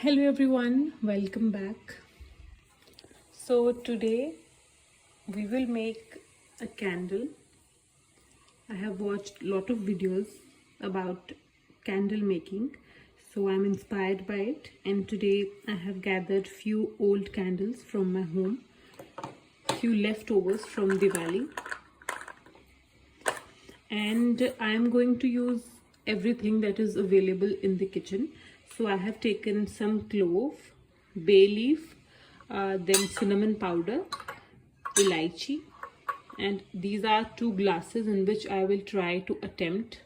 Hello everyone, welcome back. So today we will make a candle. I have watched a lot of videos about candle making, so I'm inspired by it, and today I have gathered few old candles from my home, few leftovers from Diwali, and I am going to use everything that is available in the kitchen. So I have taken some clove, bay leaf, then cinnamon powder, elaichi, and these are 2 glasses in which I will try to attempt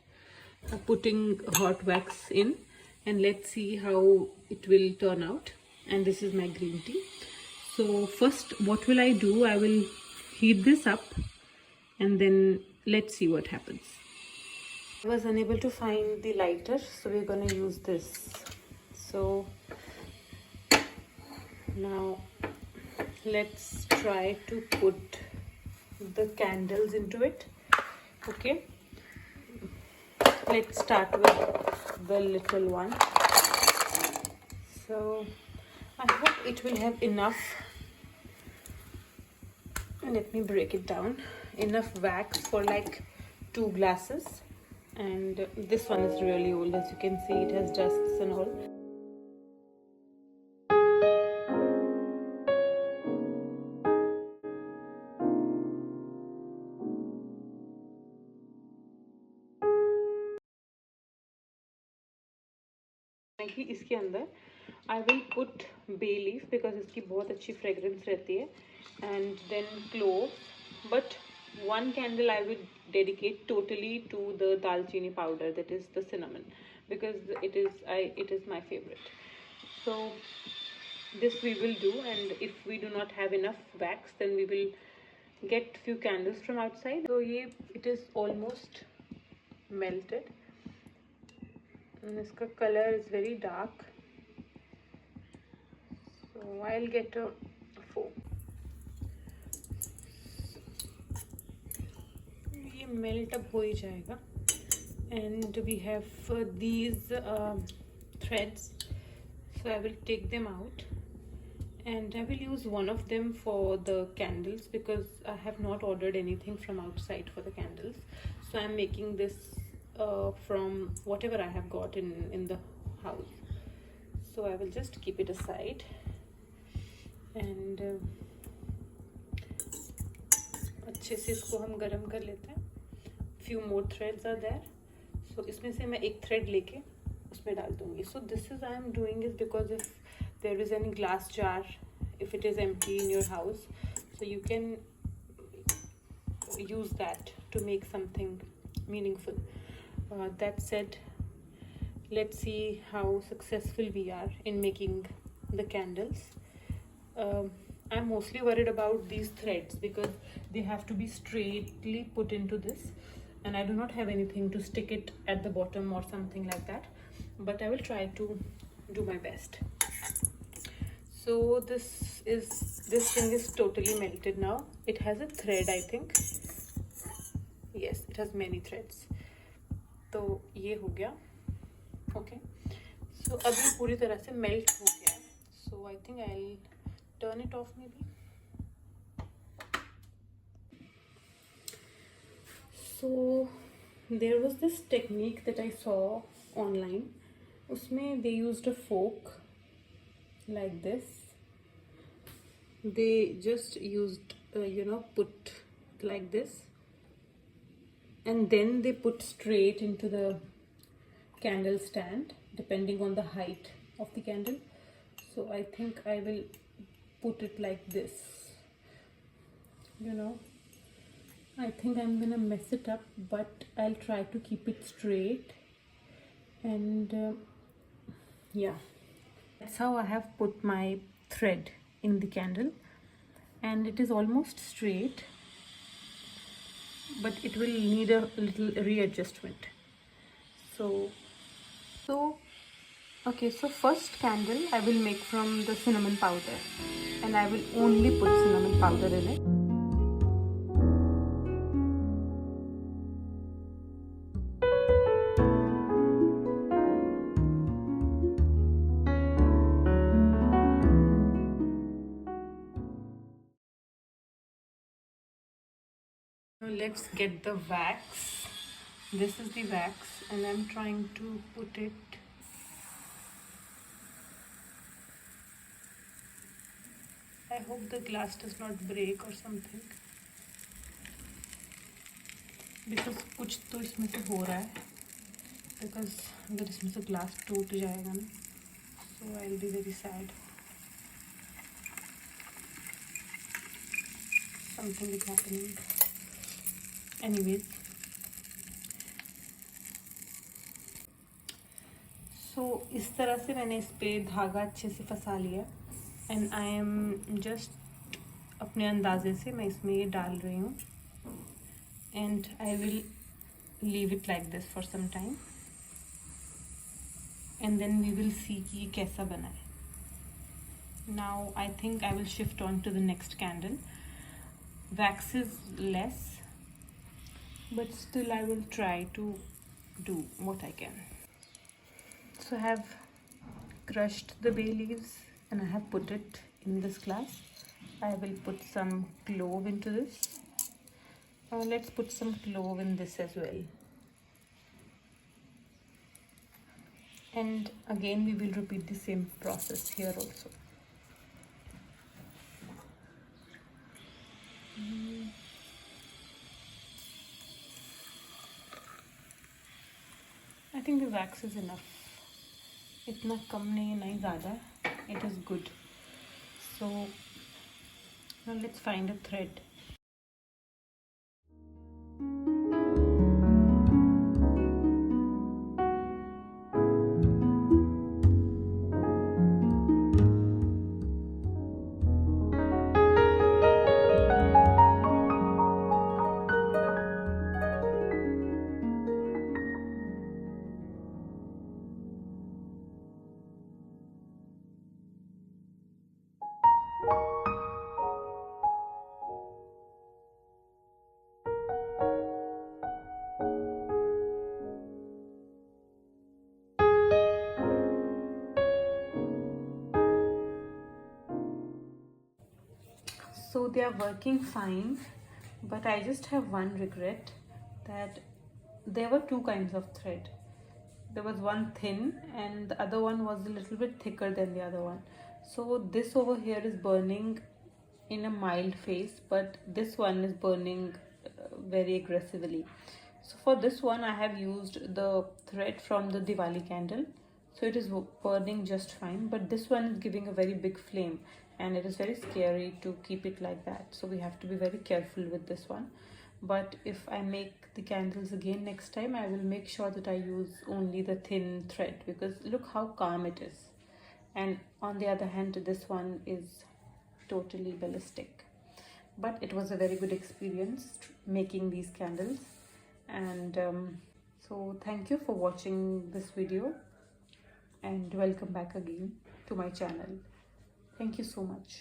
putting hot wax in, and let's see how it will turn out. And this is my green tea. So first, what will I do? I will heat this up and then let's see what happens. I was unable to find the lighter, so we're gonna use this. So now let's try to put the candles into it. Okay, let's start with the little one. So I hope it will have enough, let me break it down, enough wax for like 2 glasses. And this one is really old, as you can see, it has dusts and all. इसके अंदर I will put bay leaf because इसकी बहुत अच्छी fragrance रहती है, and then clove, but one candle I will dedicate totally to the dalchini powder, that is the cinnamon, because it is my favorite. So this we will do, and if we do not have enough wax, then we will get few candles from outside. So it is almost melted, and इसका color is very dark. So I'll get a foam. ये melt अब हो ही जाएगा, and we have these threads. So I will take them out, and I will use one of them for the candles because I have not ordered anything from outside for the candles. So I'm making this from whatever I have got in the house. So I will just keep it aside, and अच्छे से इसको हम गरम कर लेते हैं. Few more threads are there, so इसमें से मैं एक thread लेके उसमें डाल दूँगी. So this is I am doing is because if there is any glass jar, if it is empty in your house, so you can use that to make something meaningful. That said, let's see how successful we are in making the candles. I'm mostly worried about these threads because they have to be straightly put into this, and I do not have anything to stick it at the bottom or something like that, but I will try to do my best. So this thing is totally melted now. It has a thread, I think. Yes, it has many threads. तो ये हो गया. Okay, so अब ये पूरी तरह से melt हो गया है. So I think I'll turn it off maybe. So there was this technique that I saw online. उसमें they used a fork like this. They just used put like this, and then they put straight into the candle stand depending on the height of the candle. So I think I will put it like this. I think I'm gonna mess it up, but I'll try to keep it straight. And yeah, that's how I have put my thread in the candle, and it is almost straight, but it will need a little readjustment. So okay, so first candle I will make from the cinnamon powder, and I will only put cinnamon powder in it. let's get the wax. This is the wax and I'm trying to put it I hope the glass does not break or something because कुछ तो इसमें से हो रहा है because अगर इसमें से glass टूट जाएगा ना so I'll be very sad. Something is happening. Anyways, so इस तरह से मैंने इस पे धागा अच्छे से फंसा लिया एंड आई एम जस्ट अपने अंदाजे से मैं इसमें ये डाल रही हूँ and I will leave it like this for some time and then we will see कि ये कैसा बना है. Now I think I will shift on to the next candle. Wax is less but still I will try to do what I can. So I have crushed the bay leaves and I have put it in this glass. I will put some clove into this. Let's put some clove in this as well. And again we will repeat the same process here also. I think the wax is enough. इतना कम नहीं नहीं ज़्यादा. It is good. So now let's find a thread. So they are working fine, but I just have one regret that there were two kinds of thread. There was one thin and the other one was a little bit thicker than the other one. So this over here is burning in a mild phase, but this one is burning very aggressively. So for this one I have used the thread from the Diwali candle, so it is burning just fine, but this one is giving a very big flame and it is very scary to keep it like that, so we have to be very careful with this one. But if I make the candles again next time, I will make sure that I use only the thin thread, because look how calm it is, and on the other hand this one is totally ballistic. But it was a very good experience making these candles, and so thank you for watching this video and welcome back again to my channel. Thank you so much.